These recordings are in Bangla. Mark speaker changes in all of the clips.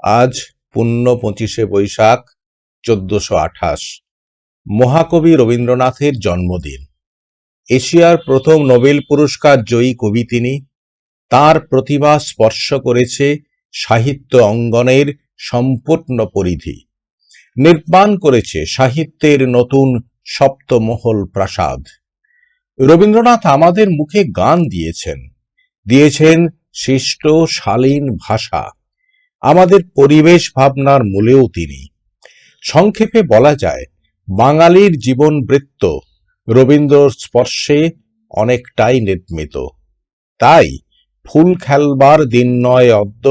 Speaker 1: আজ পুণ্য 25শে বৈশাখ 1428। মহাকবি রবীন্দ্রনাথের জন্মদিন। এশিয়ার প্রথম নোবেল পুরস্কার জয়ী কবি তিনি। তাঁর প্রতিভা স্পর্শ করেছে সাহিত্য অঙ্গনের সম্পূর্ণ পরিধি, নির্মাণ করেছে সাহিত্যের নতুন সপ্তমহল প্রাসাদ। রবীন্দ্রনাথ আমাদের মুখে গান দিয়েছেন শিষ্ট শালীন ভাষা। আমাদের পরিবেশ ভাবনার মূলেও তিনি। সংক্ষেপে বলা যায়, বাঙালির জীবন বৃত্ত রবীন্দ্রর স্পর্শে অনেকটাই নির্মিত। তাই ফুল খেলবার দিন নয় অদ্য,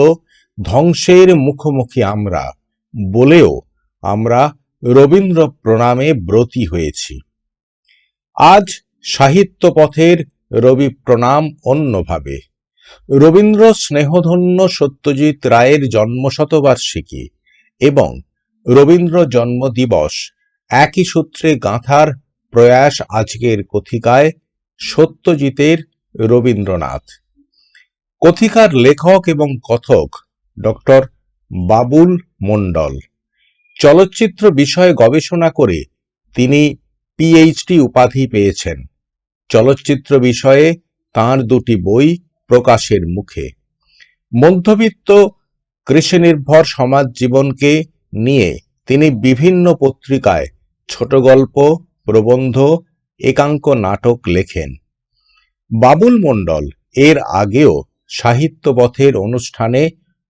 Speaker 1: ধ্বংসের মুখোমুখি আমরা বলেও আমরা রবীন্দ্র প্রণামে ব্রতী হয়েছি। আজ সাহিত্য পথের রবি প্রণাম অন্যভাবে। রবীন্দ্র স্নেহধন্য সত্যজিৎ রায়ের জন্মশতবার্ষিকী এবং রবীন্দ্র জন্মদিবস একই সূত্রে গাঁথার প্রয়াস আজকের কথিকায় সত্যজিতের রবীন্দ্রনাথ। কথিকার লেখক এবং কথক ডক্টর বাবুল মণ্ডল। চলচ্চিত্র বিষয়ে গবেষণা করে তিনি পিএইচডি উপাধি পেয়েছেন। চলচ্চিত্র বিষয়ে তাঁর দুটি বই প্রকাশের মুখে। মধ্যবিত্ত কৃষিনির্ভর সমাজ জীবনকে নিয়ে তিনি বিভিন্ন পত্রিকায় ছোট গল্প, প্রবন্ধ, একাঙ্ক নাটক লেখেন। বাবুল মণ্ডল এর আগেও সাহিত্য পথের অনুষ্ঠানে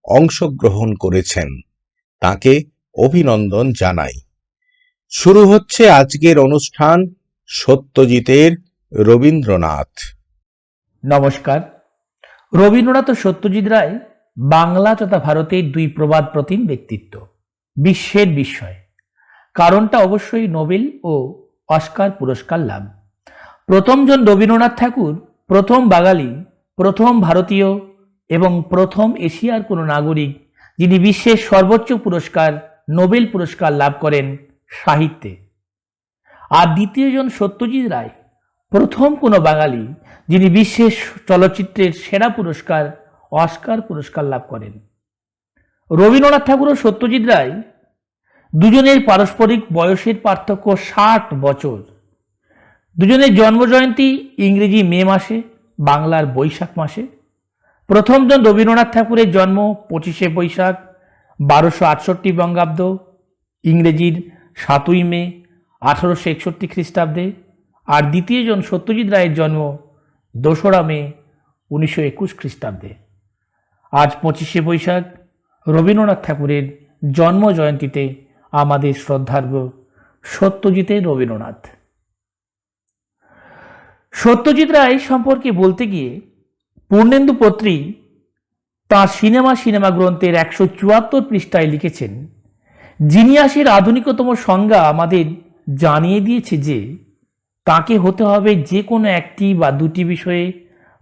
Speaker 1: অংশগ্রহণ করেছেন। তাকে অভিনন্দন জানাই। শুরু হচ্ছে আজকের অনুষ্ঠান সত্যজিতের রবীন্দ্রনাথ।
Speaker 2: নমস্কার। রবীন্দ্রনাথ ও সত্যজিৎ রায় বাংলা তথা ভারতের দুই প্রবাদ প্রতিম ব্যক্তিত্ব, বিশ্বের বিস্ময়। কারণটা অবশ্যই নোবেল ও অস্কার পুরস্কার লাভ। প্রথমজন রবীন্দ্রনাথ ঠাকুর প্রথম বাঙালি, প্রথম ভারতীয় এবং প্রথম এশিয়ার কোনো নাগরিক যিনি বিশ্বের সর্বোচ্চ পুরস্কার নোবেল পুরস্কার লাভ করেন সাহিত্যে। আর দ্বিতীয়জন সত্যজিৎ রায় প্রথম কোনো বাঙালি যিনি বিশ্বের চলচ্চিত্রের সেরা পুরস্কার অস্কার পুরস্কার লাভ করেন। রবীন্দ্রনাথ ঠাকুর ও সত্যজিৎ রায় দুজনের পারস্পরিক বয়সের পার্থক্য 60 বছর। দুজনের জন্মজয়ন্তী ইংরেজি মে মাসে, বাংলার বৈশাখ মাসে। প্রথমজন রবীন্দ্রনাথ ঠাকুরের জন্ম 25শে বৈশাখ 1268 বঙ্গাব্দ, ইংরেজির 7ই মে 1861 খ্রিস্টাব্দে। আর দ্বিতীয়জন সত্যজিৎ রায়ের জন্ম 2রা মে 1921 খ্রিস্টাব্দে। আজ 25শে বৈশাখ রবীন্দ্রনাথ ঠাকুরের জন্ম জয়ন্তীতে আমাদের শ্রদ্ধার্ঘ্য সত্যজিতের রবীন্দ্রনাথ। সত্যজিৎ রায় সম্পর্কে বলতে গিয়ে পূর্ণেন্দু পত্রী তাঁর সিনেমা গ্রন্থের 174 পৃষ্ঠায় লিখেছেন, জিনিয়াসের আধুনিকতম সংজ্ঞা আমাদের জানিয়ে দিয়েছে যে তাকে হতে হবে যে কোনো একটি বা দুটি বিষয়ে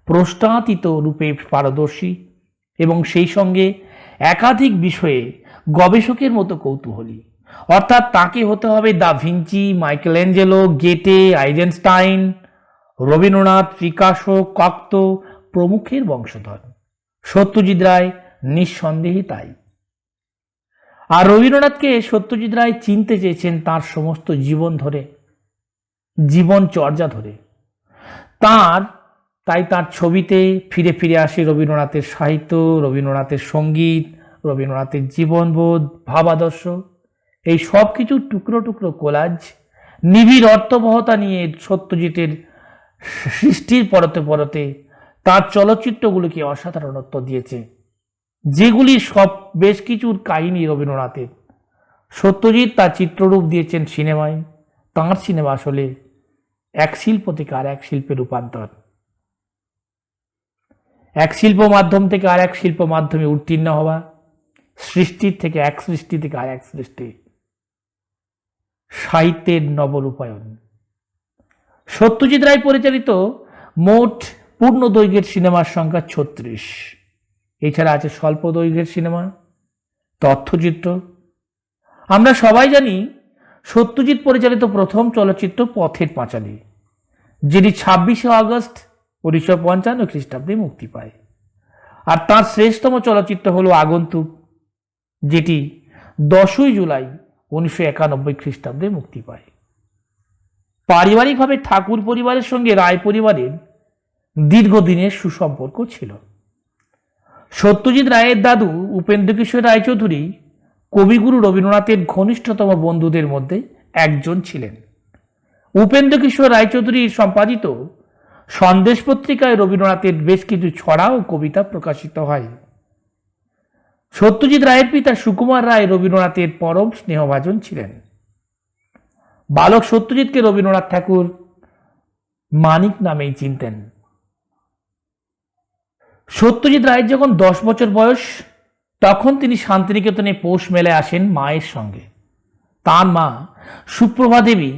Speaker 2: প্রশ্নাতীত রূপে পারদর্শী এবং সেই সঙ্গে একাধিক বিষয়ে গবেষকের মতো কৌতূহলী। অর্থাৎ তাকে হতে হবে দা ভিঞ্চি, মাইকেলেঞ্জেলো, গেটে, আইজেনস্টাইন, রবীন্দ্রনাথ, পিকাসো, কক্তো প্রমুখের বংশধর। সত্যজিৎ রায় নিঃসন্দেহে তাই। আর রবীন্দ্রনাথকে সত্যজিৎ রায় চিনতে চেয়েছেন তার সমস্ত জীবন ধরে, জীবন চর্যা ধরে। তাই তার ছবিতে ফিরে ফিরে আসে রবীন্দ্রনাথের সাহিত্য, রবীন্দ্রনাথের সঙ্গীত, রবীন্দ্রনাথের জীবনবোধ, ভাবাদর্শ। এই সব কিছু টুকরো টুকরো কোলাজ, নিবিড় অর্থবহতা নিয়ে সত্যজিতের সৃষ্টির পরতে পরতে তার চলচ্চিত্রগুলিকে অসাধারণত্ব দিয়েছে, যেগুলি সব বেশ কিছুর কাহিনী রবীন্দ্রনাথের। সত্যজিৎ তার চিত্ররূপ দিয়েছেন সিনেমায়। তাঁর সিনেমা আসলে এক শিল্প থেকে আর এক শিল্পের রূপান্তর, এক শিল্প মাধ্যম থেকে আর এক শিল্প মাধ্যমে উত্তীর্ণ হওয়া। সৃষ্টির থেকে এক সৃষ্টি থেকে আর এক সৃষ্টি, সাহিত্যের নবরূপায়ণ। সত্যজিৎ রায় পরিচালিত মোট পূর্ণ দৈর্ঘ্যের সিনেমার সংখ্যা ৩৬। এছাড়া আছে স্বল্প দৈর্ঘ্যের সিনেমা, তথ্যচিত্র। আমরা সবাই জানি সত্যজিৎ পরিচালিত প্রথম চলচ্চিত্র পথের পাঁচালী, যেটি ২৬শে আগস্ট ১৯৫৫ খ্রিস্টাব্দে মুক্তি পায়। আর তার শ্রেষ্ঠতম চলচ্চিত্র হলো আগন্তুক, যেটি ১০ই জুলাই ১৯৯১ খ্রিস্টাব্দে মুক্তি পায়। পারিবারিকভাবে ঠাকুর পরিবারের সঙ্গে রায় পরিবারের দীর্ঘদিনের সুসম্পর্ক ছিল। সত্যজিৎ রায়ের দাদু উপেন্দ্রকিশোর রায়চৌধুরী কবিগুরু রবীন্দ্রনাথের ঘনিষ্ঠতম বন্ধুদের মধ্যে একজন ছিলেন। উপেন্দ্রকিশোর রায়চৌধুরীর সম্পাদিত সন্দেশ পত্রিকায় রবীন্দ্রনাথের বেশ কিছু ছড়া ও কবিতা প্রকাশিত হয়। সত্যজিৎ রায়ের পিতা সুকুমার রায় রবীন্দ্রনাথের পরম স্নেহভাজন ছিলেন। বালক সত্যজিৎকে রবীন্দ্রনাথ ঠাকুর মানিক নামেই চিনতেন। সত্যজিৎ রায়ের যখন ১০ বছর বয়স, তখন তিনি শান্তিনিকেতনে পৌষ মেলায় আসেন মায়ের সঙ্গে। তার মা সুপ্রভা দেবী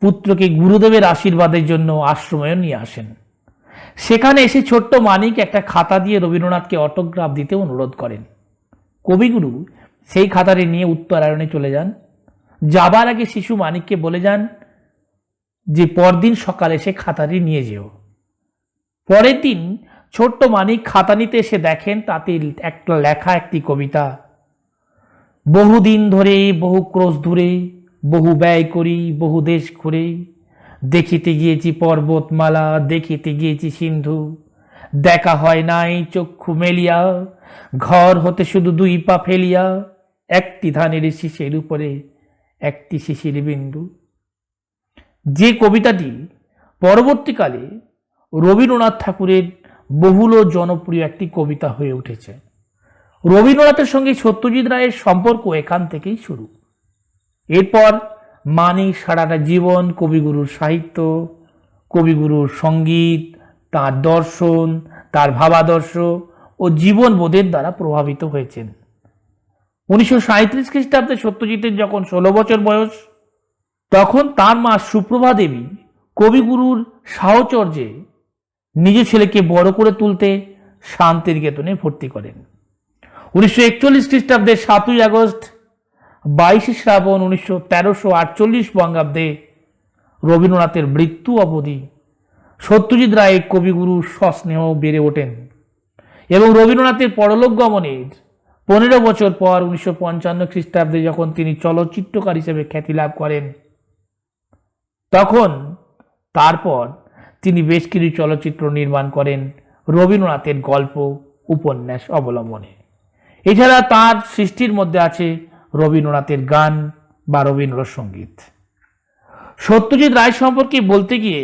Speaker 2: পুত্রকে গুরুদেবের আশীর্বাদের জন্য আশ্রমে নিয়ে আসেন। সেখানে এসে ছোট্ট মানিক একটা খাতা দিয়ে রবীন্দ্রনাথকে অটোগ্রাফ দিতে অনুরোধ করেন। কবিগুরু সেই খাতাটি নিয়ে উত্তরায়ণে চলে যান। যাবার আগে শিশু মানিককে বলে যান যে পরদিন সকালে সে খাতাটি নিয়ে যেও। পরের দিন ছোট্ট মানিক খাতা নিতে এসে দেখেন তাতে একটা লেখা একটি কবিতা। বহুদিন ধরে বহু ক্রোশ দূরে, বহু ব্যয় করি বহু দেশ ঘুরে, দেখিতে গিয়েছি পর্বতমালা দেখিতে গিয়েছি সিন্ধু, দেখা হয় নাই চক্ষু মেলিয়া, ঘর হতে শুধু ২ পা ফেলিয়া, একটি ধানের শীষের উপরে একটি শিশির বিন্দু। যে কবিতাটি পরবর্তীকালে রবীন্দ্রনাথ ঠাকুরের বহুল জনপ্রিয় একটি কবিতা হয়ে উঠেছে। রবীন্দ্রনাথের সঙ্গে সত্যজিৎ রায়ের সম্পর্ক এখান থেকেই শুরু। এরপর মানিক সারাটা জীবন কবিগুরুর সাহিত্য, কবিগুরুর সঙ্গীত, তার দর্শন, তার ভাবাদর্শ ও জীবনবোধের দ্বারা প্রভাবিত হয়েছেন। ১৯৩৭ খ্রিস্টাব্দে সত্যজিতের যখন ১৬ বছর বয়স, তখন তার মা সুপ্রভা দেবী কবিগুরুর সাহচর্যে নিজ ছেলেকে বড় করে তুলতে শান্তিনিকেতনে ভর্তি করেন। ১৯৪১ খ্রিস্টাব্দে ৭ই আগস্ট ২২শে শ্রাবণ ১৩৪৮ বঙ্গাব্দে রবীন্দ্রনাথের মৃত্যু অবধি সত্যজিৎ রায় কবিগুরুর সস্নেহ বেড়ে ওঠেন এবং রবীন্দ্রনাথের পরলোক গমনের ১৫ বছর পর ১৯৫৫ খ্রিস্টাব্দে যখন তিনি চলচ্চিত্রকার হিসেবে খ্যাতি লাভ করেন, তখন তারপর তিনি বেশ কিছু চলচ্চিত্র নির্মাণ করেন রবীন্দ্রনাথের গল্প উপন্যাস অবলম্বনে। এছাড়া তার সৃষ্টির মধ্যে আছে রবীন্দ্রনাথের গান বা রবীন্দ্রসঙ্গীত। সত্যজিৎ রায় সম্পর্কে বলতে গিয়ে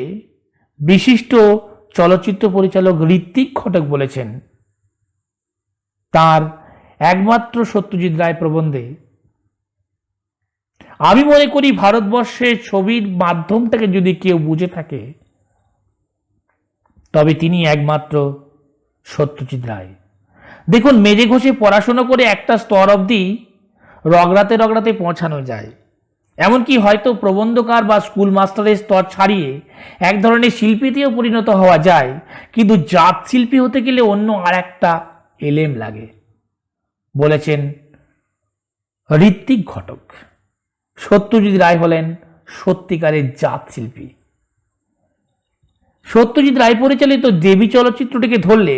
Speaker 2: বিশিষ্ট চলচ্চিত্র পরিচালক ঋত্বিক ঘটক বলেছেন, তার একমাত্র সত্যজিৎ রায় প্রবন্ধে, আমি মনে করি ভারতবর্ষের ছবির মাধ্যমটাকে যদি কেউ বুঝে থাকে তবে তিনি একমাত্র সত্যজিৎ রায়। দেখুন, মেজে ঘষে পড়াশোনা করে একটা স্তর অবধি রগড়াতে রগড়াতে পৌঁছানো যায়। এমনকি হয়তো প্রবন্ধকার বা স্কুল মাস্টারের স্তর ছাড়িয়ে এক ধরনের শিল্পীতেও পরিণত হওয়া যায়, কিন্তু জাত শিল্পী হতে গেলে অন্য আর একটা এলেম লাগে, বলেছেন ঋত্বিক ঘটক। সত্যজিৎ রায় হলেন সত্যিকারের জাত শিল্পী। সত্যজিৎ রায় পরিচালিত দেবী চলচ্চিত্রটিকে ধরলে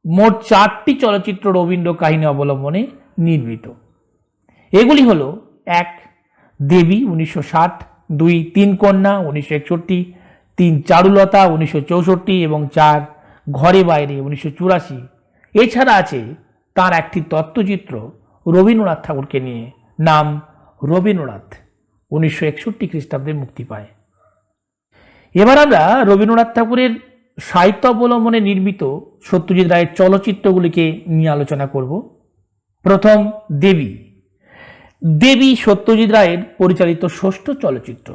Speaker 2: মোট ৪টি চলচ্চিত্র রবীন্দ্র কাহিনী অবলম্বনে নির্মিত। এগুলি হল: ১. দেবী ১৯৬০, ২. তিন কন্যা ১৯৬১, ৩. চারুলতা ১৯৬৪ এবং ৪. ঘরে বাইরে ১৯৮৪। এছাড়া আছে তার একটি তথ্যচিত্র রবীন্দ্রনাথ ঠাকুরকে নিয়ে, নাম রবীন্দ্রনাথ, ১৯৬১ খ্রিস্টাব্দে মুক্তি পায়। এবার আমরা রবীন্দ্রনাথ ঠাকুরের সাহিত্য অবলম্বনে নির্মিত সত্যজিৎ রায়ের চলচ্চিত্রগুলিকে নিয়ে আলোচনা করব। প্রথম, দেবী। দেবী সত্যজিৎ রায়ের পরিচালিত ষষ্ঠ চলচ্চিত্র,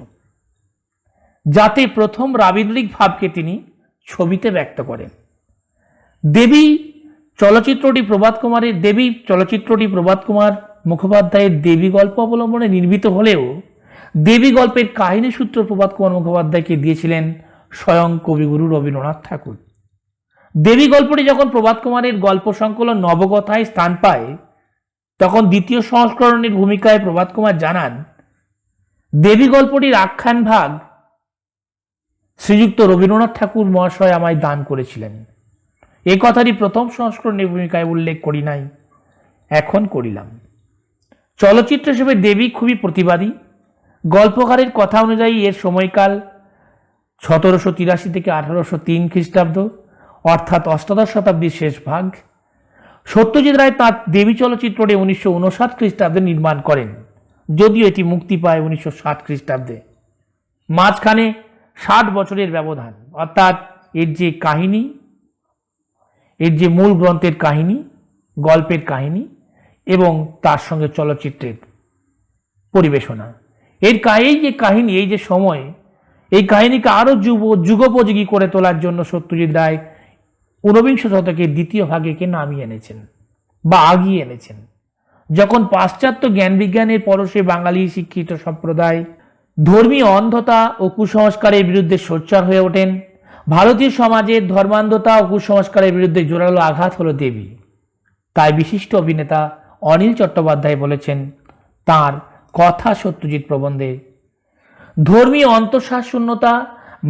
Speaker 2: যাতে প্রথম রাবীন্দ্রিক ভাবকে তিনি ছবিতে ব্যক্ত করেন। দেবী চলচ্চিত্রটি প্রভাত কুমার মুখোপাধ্যায়ের দেবী গল্প অবলম্বনে নির্মিত হলেও দেবী গল্পের কাহিনী সূত্র প্রভাত কুমার মুখোপাধ্যায়কে দিয়েছিলেন স্বয়ং কবিগুরু রবীন্দ্রনাথ ঠাকুর। দেবী গল্পটি যখন প্রভাত কুমারের গল্প সংকলন নবকথায় স্থান পায়, তখন দ্বিতীয় সংস্করণের ভূমিকায় প্রভাত কুমার জানান, দেবী গল্পটির আখ্যান ভাগ শ্রীযুক্ত রবীন্দ্রনাথ ঠাকুর মহাশয় আমায় দান করেছিলেন। এ কথাটি প্রথম সংস্করণের ভূমিকায় উল্লেখ করি নাই, এখন করিলাম। চলচ্চিত্র হিসেবে দেবী খুবই প্রতিবাদী। গল্পকারের কথা অনুযায়ী এর সময়কাল 1783 থেকে 1803 খ্রিস্টাব্দ, অর্থাৎ অষ্টাদশ শতাব্দীর শেষ ভাগ। সত্যজিৎ রায় তাঁর দেবী চলচ্চিত্রটি 1959 খ্রিস্টাব্দে নির্মাণ করেন, যদিও এটি মুক্তি পায় 1960 খ্রিস্টাব্দে। মাঝখানে 60 বছরের ব্যবধান, অর্থাৎ এর যে কাহিনী, এর যে মূল গ্রন্থের কাহিনী, গল্পের কাহিনী এবং তার সঙ্গে চলচ্চিত্রের পরিবেশনা, এই যে কাহিনী, এই যে সময়, এই কাহিনীকে আরো যুগোপযোগী করে তোলার জন্য সত্যজিৎ রায় ঊনবিংশ শতকের দ্বিতীয় ভাগেকে নামিয়ে এনেছেন বা আগিয়ে এনেছেন। যখন পাশ্চাত্য জ্ঞান বিজ্ঞানের পরশে বাঙালি শিক্ষিত সম্প্রদায় ধর্মীয় অন্ধতা ও কুসংস্কারের বিরুদ্ধে সোচ্চার হয়ে ওঠেন, ভারতীয় সমাজের ধর্মান্ধতা ও কুসংস্কারের বিরুদ্ধে জোরালো আঘাত হলো দেবী। তাই বিশিষ্ট অভিনেতা অনিল চট্টোপাধ্যায় বলেছেন তাঁর কথা সত্যজিৎ প্রবন্ধে, ধর্মীয় অন্তঃসার শূন্যতা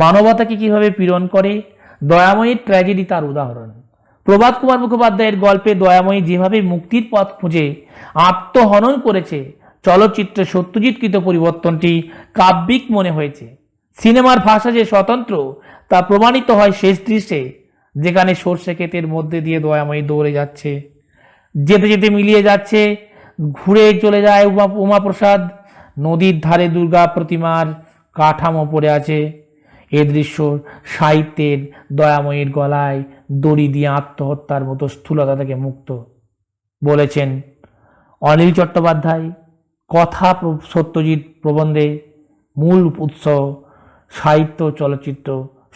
Speaker 2: মানবতাকে কিভাবে পীড়ন করে, দয়াময়ীর ট্র্যাজেডি তার উদাহরণ। প্রভাত কুমার মুখোপাধ্যায়ের গল্পে দয়াময়ী যেভাবে মুক্তির পথ খুঁজে আত্মহনন করেছে, চলচ্চিত্রে সত্যজিৎকৃত পরিবর্তনটি কাব্যিক মনে হয়েছে। সিনেমার ভাষা যে স্বতন্ত্র তা প্রমাণিত হয় শেষ দৃশ্যে, যেখানে সর্ষে ক্ষেতের মধ্যে দিয়ে দয়াময়ী দৌড়ে যাচ্ছে, যেতে যেতে মিলিয়ে যাচ্ছে, ঘুরে চলে যায় উমাপ্রসাদ, নদীর ধারে দুর্গা প্রতিমার কাঠামো পড়ে আছে। এ দৃশ্য সাহিত্যের দয়াময়ীর গলায় দড়ি দিয়ে আত্মহত্যার মতো স্থূলতা থেকে মুক্ত, বলেছেন অনিল চট্টোপাধ্যায়। কথা সত্যজিৎ প্রবন্ধে মূল উৎস সাহিত্য চলচ্চিত্র,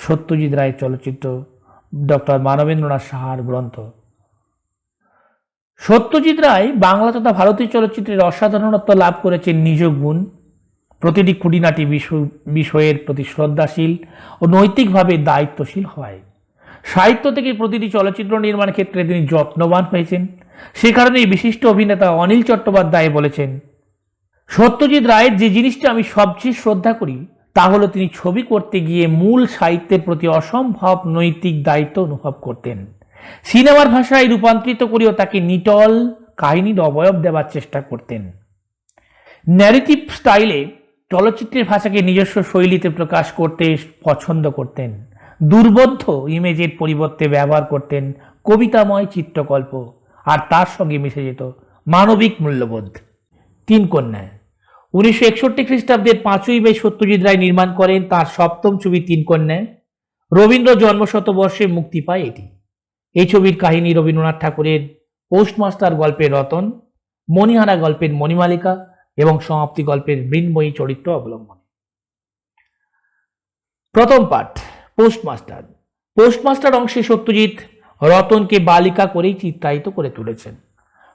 Speaker 2: সত্যজিৎ রায়ের চলচ্চিত্র, ডক্টর মানবেন্দ্রনাথ সাহার গ্রন্থ। সত্যজিৎ রায় বাংলা তথা ভারতীয় চলচ্চিত্রের অসাধারণত্ব লাভ করেছেন নিজ গুণ, প্রতিটি খুঁটিনাটি বিষয়ের প্রতি শ্রদ্ধাশীল ও নৈতিকভাবে দায়িত্বশীল হয়। সাহিত্য থেকে প্রতিটি চলচ্চিত্র নির্মাণ ক্ষেত্রে তিনি যত্নবান হয়েছেন। সে কারণেই বিশিষ্ট অভিনেতা অনিল চট্টোপাধ্যায় বলেছেন, সত্যজিৎ রায়ের যে জিনিসটা আমি সবচেয়ে শ্রদ্ধা করি তা হলো তিনি ছবি করতে গিয়ে মূল সাহিত্যের প্রতি অসম্ভব নৈতিক দায়িত্ব অনুভব করতেন। সিনেমার ভাষায় রূপান্তরিত করেও তাকে নিটল কাহিনীর অবয়ব দেওয়ার চেষ্টা করতেন। ন্যারেটিভ স্টাইলে চলচ্চিত্রের ভাষাকে নিজস্ব শৈলীতে প্রকাশ করতে পছন্দ করতেন। দুর্বোধ্য ইমেজের পরিবর্তে ব্যবহার করতেন কবিতাময় চিত্রকল্প, আর তার সঙ্গে মিশে যেত মানবিক মূল্যবোধ। 3 কন্যা 1961 খ্রিস্টাব্দের 5ই মে সত্যজিৎ রায় নির্মাণ করেন তার সপ্তম ছবি 3 কন্যা। রবীন্দ্র জন্মশতবর্ষে মুক্তি পায় এটি। এই ছবির কাহিনী রবীন্দ্রনাথ ঠাকুরের পোস্টমাস্টার গল্পের রতন, মণিহারা গল্পের মণিমালিকা এবং সমাপ্তি গল্পের মৃন্ময়ী চরিত্র অবলম্বনে। প্রথম পাঠ পোস্টমাস্টার। পোস্টমাস্টার অংশে সত্যজিৎ রতনকে বালিকা করেই চিত্রায়িত করে তুলেছেন।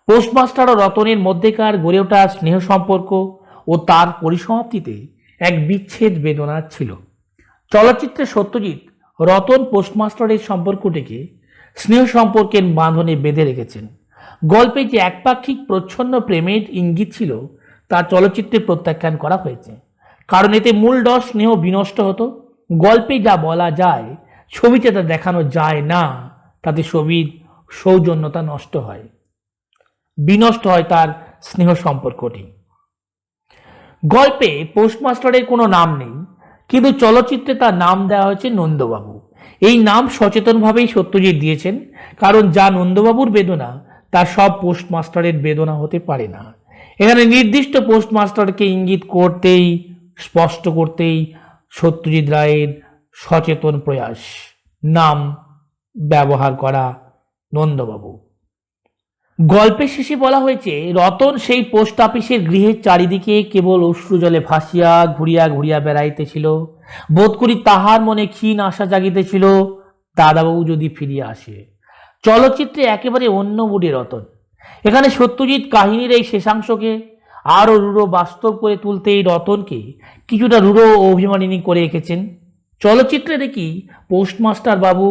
Speaker 2: পোস্টমাস্টার ও রতনের মধ্যেকার গড়ে ওঠা স্নেহ সম্পর্ক ও তার পরিসমাপ্তিতে এক বিচ্ছেদ বেদনা ছিল। চলচ্চিত্রে সত্যজিৎ রতন পোস্টমাস্টারের সম্পর্কটিকে স্নেহ সম্পর্কের বাঁধনে বেঁধে রেখেছেন। গল্পে যে একপাক্ষিক প্রচ্ছন্ন প্রেমের ইঙ্গিত ছিল তা চলচ্চিত্রে প্রত্যাখ্যান করা হয়েছে, কারণ এতে মূল রস স্নেহ বিনষ্ট হতো। গল্পে যা বলা যায় ছবিতে তা দেখানো যায় না, তাতে ছবির সৌজন্যতা নষ্ট হয়, বিনষ্ট হয় তার স্নেহ সম্পর্কটি। গল্পে পোস্টমাস্টারের কোনো নাম নেই, কিন্তু চলচ্চিত্রে তার নাম দেওয়া হয়েছে নন্দবাবু। এই নাম সচেতনভাবেই সত্যজিৎ দিয়েছেন, কারণ যা নন্দবাবুর বেদনা তা সব পোস্টমাস্টারের বেদনা হতে পারে না। এখানে নির্দিষ্ট পোস্টমাস্টারকে ইঙ্গিত করতেই, স্পষ্ট করতেই সত্যজিৎ রায়ের সচেতন প্রয়াস নাম ব্যবহার করা নন্দবাবু। গল্পের শেষে বলা হয়েছে, রতন সেই পোস্ট অফিসের গৃহের চারিদিকে কেবল অশ্রু জলে ভাসিয়া ঘুরিয়া ঘুরিয়া বেড়াইতেছিল। বোধ করি তাহার মনে ক্ষীণ আশা জাগিতেছিল, দাদাবাবু যদি ফিরিয়া আসে। চলচ্চিত্রে একেবারে অন্য মুডে রতন। এখানে সত্যজিৎ কাহিনীর এই শেষাংশকে আরও রূঢ় বাস্তব করে তুলতে এই রতনকে কিছুটা রূঢ় ও অভিমানিনী করে রেখেছেন। চলচ্চিত্রে দেখি পোস্টমাস্টার বাবু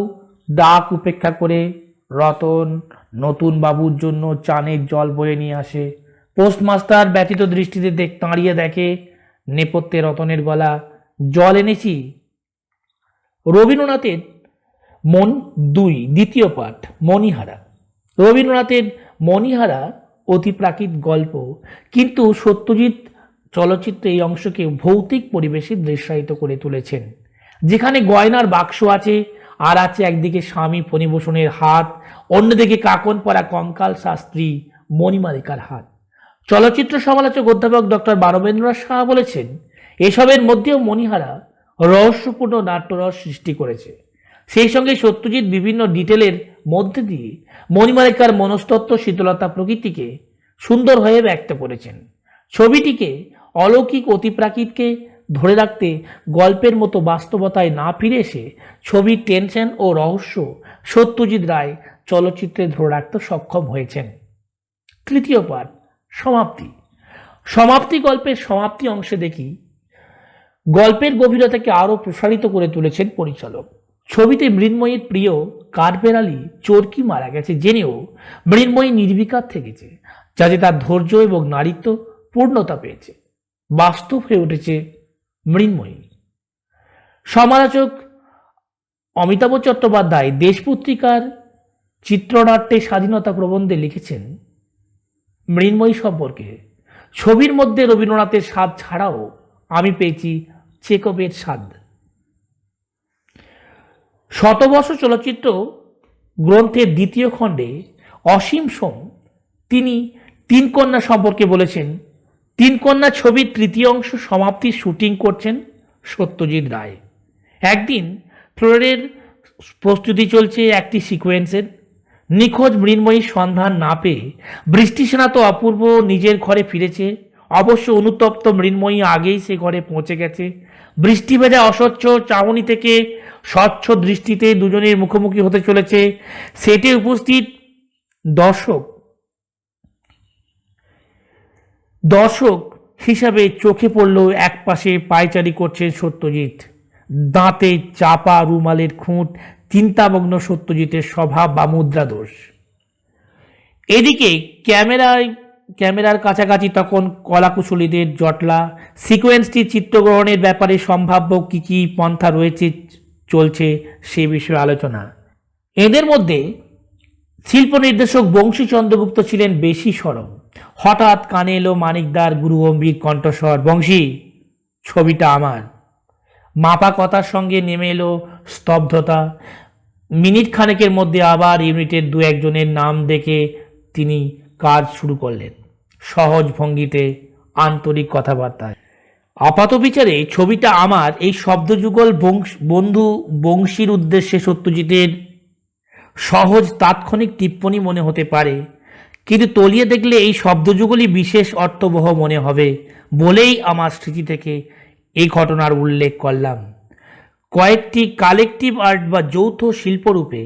Speaker 2: ডাক উপেক্ষা করে রতন নতুন বাবুর জন্য চানের জল বয়ে নিয়ে আসে। পোস্টমাস্টার ব্যথিত দৃষ্টিতে তাড়িয়ে দেখে নেপথ্যে রতনের গলা, জল এনেছি। রবীন্দ্রনাথের দ্বিতীয় পাঠ মণিহারা। রবীন্দ্রনাথের মণিহারা অতিপ্রাকৃত গল্প, কিন্তু সত্যজিৎ চলচ্চিত্রে এই অংশকে ভৌতিক পরিবেশে দৃশ্যায়িত করে তুলেছেন, যেখানে গয়নার বাক্স আছে, আর আছে একদিকে স্বামী ফণিভূষণের হাত, অন্যদিকে কাকন পরা কঙ্কাল শাস্ত্রী মণিমালিকার হাত। চলচ্চিত্র সমালোচক অধ্যাপক ডক্টর মানবেন্দ্রনাথ সাহা বলেছেন, এসবের মধ্যেও মণিহারা রহস্যপূর্ণ নাট্যরস সৃষ্টি করেছে। সেই সঙ্গে সত্যজিৎ বিভিন্ন ডিটেলের মধ্যে দিয়ে মণিমালিকার মনস্তত্ত্ব, শীতলতা প্রকৃতিকে সুন্দর হয়ে ব্যক্ত করেছেন। ছবিটিকে অলৌকিক অতিপ্রাকৃতকে ধরে রাখতে গল্পের মতো বাস্তবতায় না ফিরে এসে ছবির টেনশন ও রহস্য সত্যজিৎ রায় চলচ্চিত্রে ধরে রাখতে সক্ষম হয়েছেন। তৃতীয় পাঠ সমাপ্তি। সমাপ্তি গল্পের সমাপ্তি অংশে দেখি গল্পের গভীরতাকে আরও প্রসারিত করে তুলেছেন পরিচালক। ছবিতে মৃন্ময়ীর প্রিয় কাঠবেড়ালি চোরকি মারা গেছে জেনেও মৃন্ময়ী নির্বিকার থেকেছে, যাতে তার ধৈর্য এবং নারীত্ব পূর্ণতা পেয়েছে, বাস্তব হয়ে উঠেছে মৃন্ময়ী। সমালোচক অমিতাভ চট্টোপাধ্যায় দেশ পত্রিকার চিত্রনাট্যে স্বাধীনতা প্রবন্ধে লিখেছেন মৃন্ময়ী সম্পর্কে, ছবির মধ্যে রবীন্দ্রনাথের স্বাদ ছাড়াও আমি পেয়েছি চেকবের স্বাদ। শতবর্ষ চলচ্চিত্র গ্রন্থের দ্বিতীয় খণ্ডে অসীম সোম তিনি তিন কন্যা সম্পর্কে বলেছেন, তিন কন্যা ছবির তৃতীয় অংশ সমাপ্তির শুটিং করছেন সত্যজিৎ রায়। একদিন ফ্লোরের প্রস্তুতি চলছে একটি সিকোয়েন্সের। নিখোঁজ মৃন্ময়ীর সন্ধান না পেয়ে বৃষ্টিসেনা তো অপূর্ব নিজের ঘরে ফিরেছে। অবশ্য অনুতপ্ত মৃন্ময়ী আগেই সে ঘরে পৌঁছে গেছে। বৃষ্টি ভেজা অস্বচ্ছ চাহনি থেকে স্বচ্ছ দৃষ্টিতে দুজনের মুখোমুখি হতে চলেছে। সেটে উপস্থিত দর্শক হিসাবে চোখে পড়ল একপাশে পায়চারি করছেন সত্যজিৎ, দাঁতে চাপা রুমালের খুঁট, চিন্তামগ্ন সত্যজিতের স্বভাব বা মুদ্রাদোষ। এদিকে ক্যামেরার কাছাকাছি তখন কলাকুশলীদের জটলা। সিকোয়েন্সটি চিত্রগ্রহণের ব্যাপারে সম্ভাব্য কি পন্থা রয়েছে চলছে সে বিষয়ে আলোচনা। এদের মধ্যে শিল্প নির্দেশক বংশী চন্দ্রগুপ্ত ছিলেন বেশি সরব। হঠাৎ কানে এলো মানিকদার গুরুগম্ভীর কণ্ঠস্বর, বংশী, ছবিটা আমার। মাপা কথার সঙ্গে নেমে এলো স্তব্ধতা। মিনিট খানেকের মধ্যে আবার ইউনিটের দু একজনের নাম দেখে তিনি কাজ শুরু করলেন, সহজ ভঙ্গিতে, আন্তরিক কথাবার্তায়। আপাত বিচারে ছবিটা আমার এই শব্দযুগল বন্ধু বংশীর উদ্দেশ্যে সত্যজিতের সহজ তাৎক্ষণিক টিপ্পনী মনে হতে পারে, কিন্তু তলিয়ে দেখলে এই শব্দযুগলই বিশেষ অর্থবহ মনে হবে বলেই আমার স্মৃতি থেকে এই ঘটনার উল্লেখ করলাম। কয়েকটি কালেকটিভ আর্ট বা যৌথ শিল্পরূপে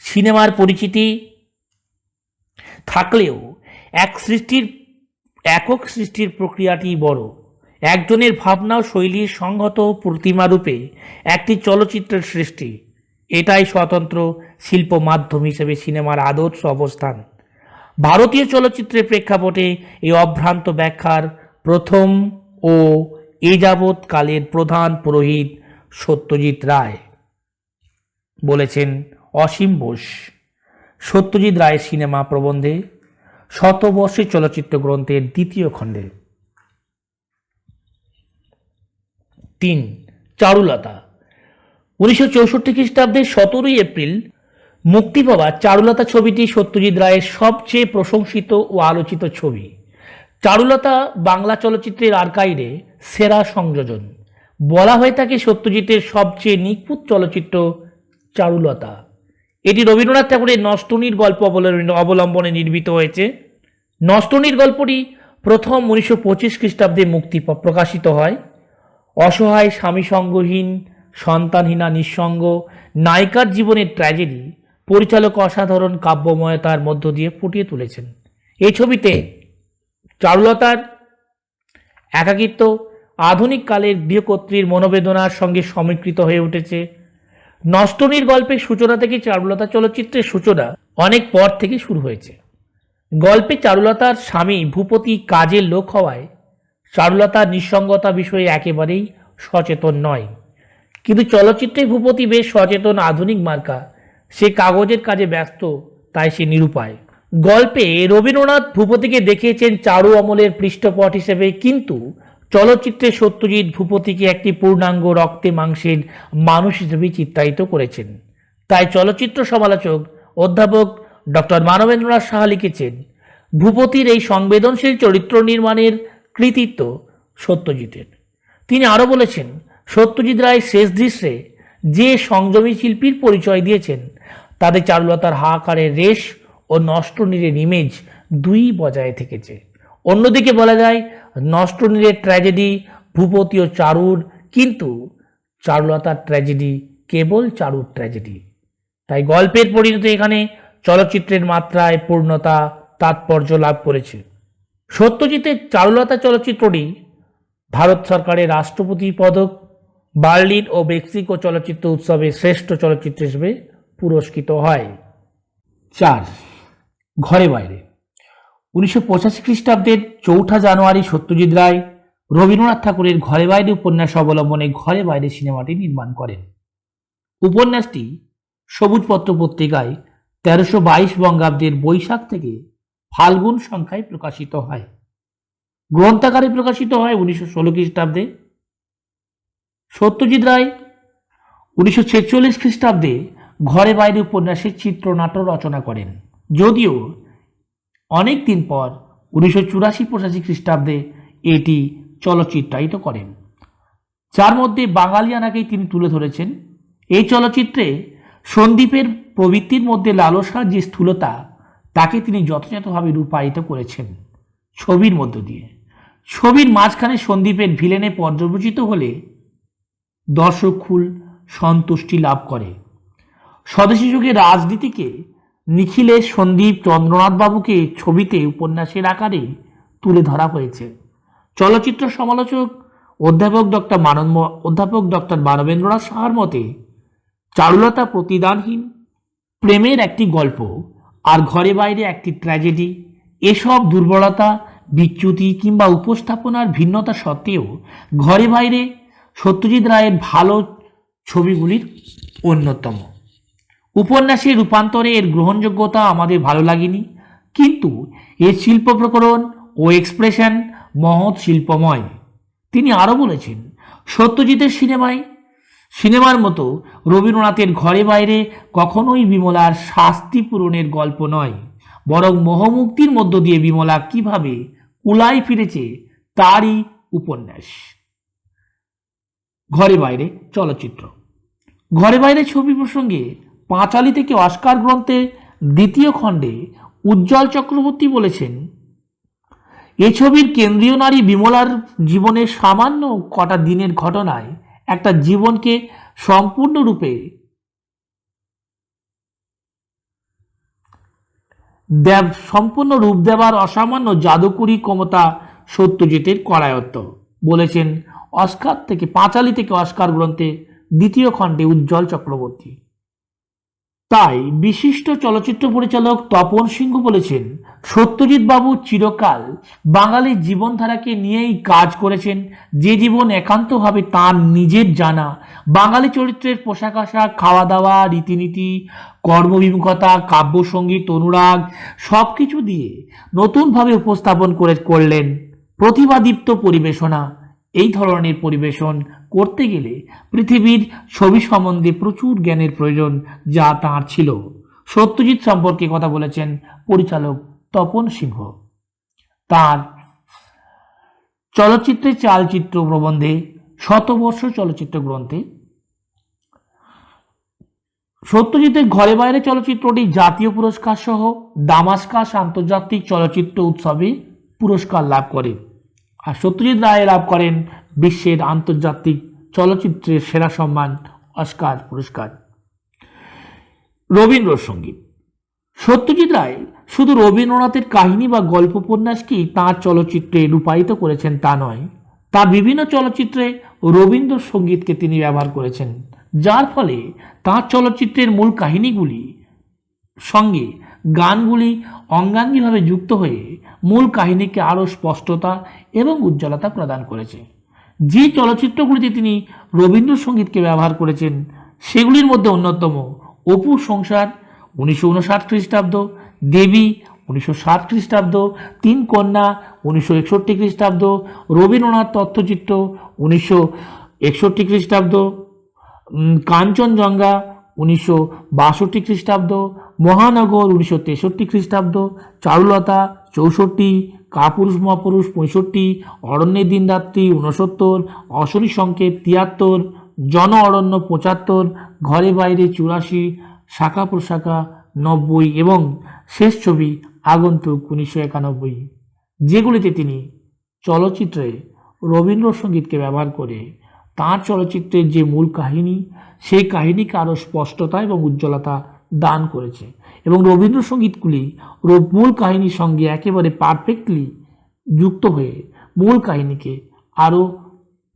Speaker 2: সিনেমার পরিচিতি থাকলেও একক সৃষ্টির প্রক্রিয়াটি বড়। একজনের ভাবনা ও শৈলীর সংহত প্রতিমারূপে একটি চলচ্চিত্রের সৃষ্টি, এটাই স্বতন্ত্র শিল্প মাধ্যম হিসেবে সিনেমার আদর্শ অবস্থান। ভারতীয় চলচ্চিত্রের প্রেক্ষাপটে এই অভ্রান্ত ব্যাখ্যার প্রথম ও এ যাবৎ কালের প্রধান পুরোহিত সত্যজিৎ রায়, বলেছেন অসীম বোস সত্যজিৎ রায়ের সিনেমা প্রবন্ধে শতবর্ষী চলচ্চিত্র গ্রন্থের দ্বিতীয় খণ্ডে। 3. চারুলতা। 1964 খ্রিস্টাব্দের 17 এপ্রিল মুক্তি পাওয়া চারুলতা ছবিটি সত্যজিৎ রায়ের সবচেয়ে প্রশংসিত ও আলোচিত ছবি। চারুলতা বাংলা চলচ্চিত্রের আর্কাইভে সেরা সংযোজন। বলা হয়ে থাকে সত্যজিতের সবচেয়ে নিখুঁত চলচ্চিত্র চারুলতা। এটি রবীন্দ্রনাথ ঠাকুরের নষ্টনীর গল্প অবলম্বনে নির্মিত হয়েছে। নষ্টনীর গল্পটি প্রথম 1925 খ্রিস্টাব্দে প্রকাশিত হয়। অসহায় স্বামী সঙ্গহীন সন্তানহীনা নিঃসঙ্গ নায়িকার জীবনের ট্র্যাজেডি পরিচালক অসাধারণ কাব্যময়তার মধ্য দিয়ে ফুটিয়ে তুলেছেন। এই ছবিতে চারুলতার একাকিত্ব আধুনিক কালের গৃহকর্ত্রীর মনোবেদনার সঙ্গে সমীকৃত হয়ে উঠেছে। নষ্টনীর গল্পের সূচনা থেকে চারুলতা চলচ্চিত্রের সূচনা অনেক পর থেকে শুরু হয়েছে। গল্পে চারুলতার স্বামী ভূপতি কাজের লোক হওয়ায় চারুলতার নিঃসঙ্গতা বিষয়ে একেবারেই সচেতন নয়, কিন্তু চলচ্চিত্রে ভূপতি বেশ সচেতন আধুনিক মার্কা। সে কাগজের কাজে ব্যস্ত, তাই সে নিরুপায়। গল্পে রবীন্দ্রনাথ ভূপতিকে দেখিয়েছেন চারু অমলের পৃষ্ঠপট হিসেবে, কিন্তু চলচ্চিত্রে সত্যজিৎ ভূপতিকে একটি পূর্ণাঙ্গ রক্তে মাংসের মানুষ হিসেবে চিত্রায়িত করেছেন। তাই চলচ্চিত্র সমালোচক অধ্যাপক ডক্টর মানবেন্দ্রনাথ সাহা লিখেছেন, ভূপতির এই সংবেদনশীল চরিত্র নির্মাণের কৃতিত্ব সত্যজিতের। তিনি আরও বলেছেন, সত্যজিৎ রায় শেষ দৃশ্যে যে সংযমী শিল্পীর পরিচয় দিয়েছেন, তাদের চারুলতার হাহাকারের রেশ ও নষ্টনীরের ইমেজ দুই বজায় থেকেছে। অন্যদিকে বলা যায়, নষ্টনীরের ট্র্যাজেডি ভূপতি ও চারুর, কিন্তু চারুলতার ট্র্যাজেডি কেবল চারুর ট্র্যাজেডি। তাই গল্পের পরিণতি এখানে চলচ্চিত্রের মাত্রায় পূর্ণতা তাৎপর্য লাভ করেছে। সত্যজিতের চারুলতা চলচ্চিত্রটি ভারত সরকারের রাষ্ট্রপতি পদক, বার্লিন ও মেক্সিকো চলচ্চিত্র উৎসবে শ্রেষ্ঠ চলচ্চিত্র হিসেবে পুরস্কৃত হয়। 4. ঘরে বাইরে। 1985 খ্রিস্টাব্দের 4 জানুয়ারি সত্যজিৎ রায় রবীন্দ্রনাথ ঠাকুরের ঘরে বাইরে উপন্যাস অবলম্বনে ঘরে বাইরে সিনেমাটি নির্মাণ করেন। উপন্যাসটি সবুজপত্র পত্রিকায় 1322 বঙ্গাব্দের বৈশাখ থেকে ফাল্গুন সংখ্যায় প্রকাশিত হয়। গ্রন্থাকারে প্রকাশিত হয় 1916 খ্রিস্টাব্দে। সত্যজিৎ রায় 1946 খ্রিস্টাব্দে ঘরে বাইরে উপন্যাসের চিত্রনাট্য রচনা করেন, যদিও অনেক দিন পর 1984-85 খ্রিস্টাব্দে এটি চলচ্চিত্রায়িত করেন, যার মধ্যে বাঙালিয়ানাকেই তিনি তুলে ধরেছেন। এই চলচ্চিত্রে সন্দীপের প্রবৃত্তির মধ্যে লালসার যে স্থূলতা, তাকে তিনি যথাযথভাবে রূপায়িত করেছেন ছবির মধ্য দিয়ে। ছবির মাঝখানে সন্দীপের ভিলেনে পর্যবেসিত হলে দর্শক খুল সন্তুষ্টি লাভ করে। স্বদেশী যুগের রাজনীতিকে নিখিলেশ সন্দীপ চন্দ্রনাথ বাবুকে ছবিতে উপন্যাসের আকারে তুলে ধরা হয়েছে। চলচ্চিত্র সমালোচক অধ্যাপক ডক্টর মানবেন্দ্রনাথ সাহার মতে, চারুলতা প্রতিদানহীন প্রেমের একটি গল্প, আর ঘরে বাইরে একটি ট্র্যাজেডি। এসব দুর্বলতা, বিচ্যুতি কিংবা উপস্থাপনার ভিন্নতা সত্ত্বেও ঘরে বাইরে সত্যজিৎ রায়ের ভালো ছবিগুলির অন্যতম। উপন্যাসের রূপান্তরে এর গ্রহণযোগ্যতা আমাদের ভালো লাগেনি, কিন্তু এর শিল্প প্রকরণ ও এক্সপ্রেশন মহৎ শিল্পময়। তিনি আরও বলেছেন, সত্যজিতের সিনেমার মতো রবীন্দ্রনাথের ঘরে বাইরে কখনোই বিমলার শাস্তি পূরণের গল্প নয়, বরং মোহমুক্তির মধ্য দিয়ে বিমলা কিভাবে কুলায় ফিরেছে তারই উপন্যাস। ঘরে বাইরে চলচ্চিত্র। ঘরে বাইরে ছবি প্রসঙ্গে পাঁচালী থেকে অস্কার গ্রন্থে 2য় খণ্ডে উজ্জ্বল চক্রবর্তী বলেছেন, এ ছবির কেন্দ্রীয় নারী বিমলার জীবনের সামান্য কটা দিনের ঘটনায় একটা জীবনকে সম্পূর্ণরূপে সম্পূর্ণ রূপ দেওয়ার অসামান্য জাদুকরী ক্ষমতা সত্যজিতের করায়ত্ত, বলেছেন পাঁচালী থেকে অস্কার গ্রন্থে 2য় খণ্ডে উজ্জ্বল চক্রবর্তী। তাই বিশিষ্ট চলচ্চিত্র পরিচালক তপন সিংহ বলেছেন, সত্যজিৎ বাবু চিরকাল বাঙালির জীবনধারাকে নিয়েই কাজ করেছেন, যে জীবন একান্তভাবে তার নিজের জানা। বাঙালি চরিত্রের পোশাক আশাক, খাওয়া দাওয়া, রীতিনীতি, কর্মবিমুখতা, কাব্যসঙ্গীত, অনুরাগ সবকিছু দিয়ে নতুনভাবে উপস্থাপন করলেন প্রতিভাদীপ্ত পরিবেশনা। এই ধরনের পরিবেশন করতে গেলে পৃথিবীর ছবি সম্বন্ধে প্রচুর জ্ঞানের প্রয়োজন, যা তাঁর ছিল। সত্যজিৎ সম্পর্কে কথা বলেছেন পরিচালক তপন সিংহ তার চলচ্চিত্রের চালচিত্র প্রবন্ধে শতবর্ষ চলচ্চিত্র গ্রন্থে। সত্যজিতের ঘরে বাইরে চলচ্চিত্রটি জাতীয় পুরস্কার সহ দামাস্কাস আন্তর্জাতিক চলচ্চিত্র উৎসবে পুরস্কার লাভ করে, আর সত্যজিৎ রায় লাভ করেন বিশ্বের আন্তর্জাতিক চলচ্চিত্রের সেরা সম্মান অস্কার পুরস্কার। রবীন্দ্রসঙ্গীত। সত্যজিৎ রায় শুধু রবীন্দ্রনাথের কাহিনী বা গল্প উপন্যাসকেই তাঁর চলচ্চিত্রে রূপায়িত করেছেন তা নয়, তার বিভিন্ন চলচ্চিত্রে রবীন্দ্রসঙ্গীতকে তিনি ব্যবহার করেছেন, যার ফলে তাঁর চলচ্চিত্রের মূল কাহিনীগুলি সঙ্গে গানগুলি অঙ্গাঙ্গিভাবে যুক্ত হয়ে মূল কাহিনীকে আরও স্পষ্টতা এবং উজ্জ্বলতা প্রদান করেছে। যে চলচ্চিত্রগুলিতে তিনি রবীন্দ্রসঙ্গীতকে ব্যবহার করেছেন সেগুলির মধ্যে অন্যতম অপুর সংসার 1959 খ্রিস্টাব্দ, দেবী 1960 খ্রিস্টাব্দ, তিন কন্যা 1961 খ্রিস্টাব্দ, রবীন্দ্রনাথ তথ্যচিত্র 1961 খ্রিস্টাব্দ, কাঞ্চনজঙ্ঘা 1962 খ্রিস্টাব্দ, মহানগর 1963 খ্রিস্টাব্দ, চারুলতা 64, কাপুরুষ মহাপুরুষ 65, অরণ্যের দিনরাত্রি 69, অশরী সংকেত 73, জন অরণ্য 75, ঘরে বাইরে 84, শাখা প্রশাখা 90 এবং শেষ ছবি আগন্তুক 1991, যেগুলিতে তিনি চলচ্চিত্রে রবীন্দ্রসঙ্গীতকে ব্যবহার করে তাঁর চলচ্চিত্রের যে মূল কাহিনী সেই কাহিনীকে আরও স্পষ্টতা এবং উজ্জ্বলতা দান করেছে এবং রবীন্দ্রসঙ্গীতগুলি মূল কাহিনীর সঙ্গে একেবারে পারফেক্টলি যুক্ত হয়ে মূল কাহিনীকে আরও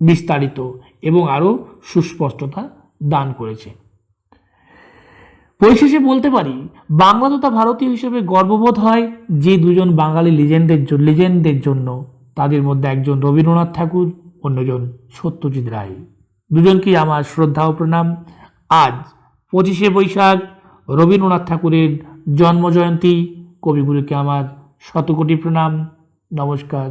Speaker 2: বিস্তারিত এবং আরও সুস্পষ্টতা দান করেছে। পরিশেষে বলতে পারি, বাংলা তথা ভারতীয় হিসেবে গর্ববোধ হয় যে দুজন বাঙালি লিজেন্ডদের জন্য। তাদের মধ্যে একজন রবীন্দ্রনাথ ঠাকুর, অন্যজন সত্যজিৎ রায়। দুজনকেই আমার শ্রদ্ধা ও প্রণাম। আজ 25শে বৈশাখ রবীন্দ্রনাথ ঠাকুরের জন্মজয়ন্তী। কবিগুরুকে আমার শতকোটি প্রণাম। নমস্কার।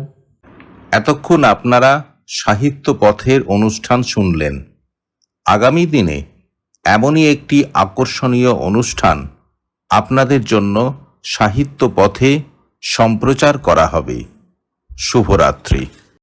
Speaker 1: এতক্ষণ আপনারা সাহিত্য পথের অনুষ্ঠান শুনলেন। আগামী দিনে এমনই একটি আকর্ষণীয় অনুষ্ঠান আপনাদের জন্য সাহিত্য পথে সম্প্রচার করা হবে। শুভরাত্রি।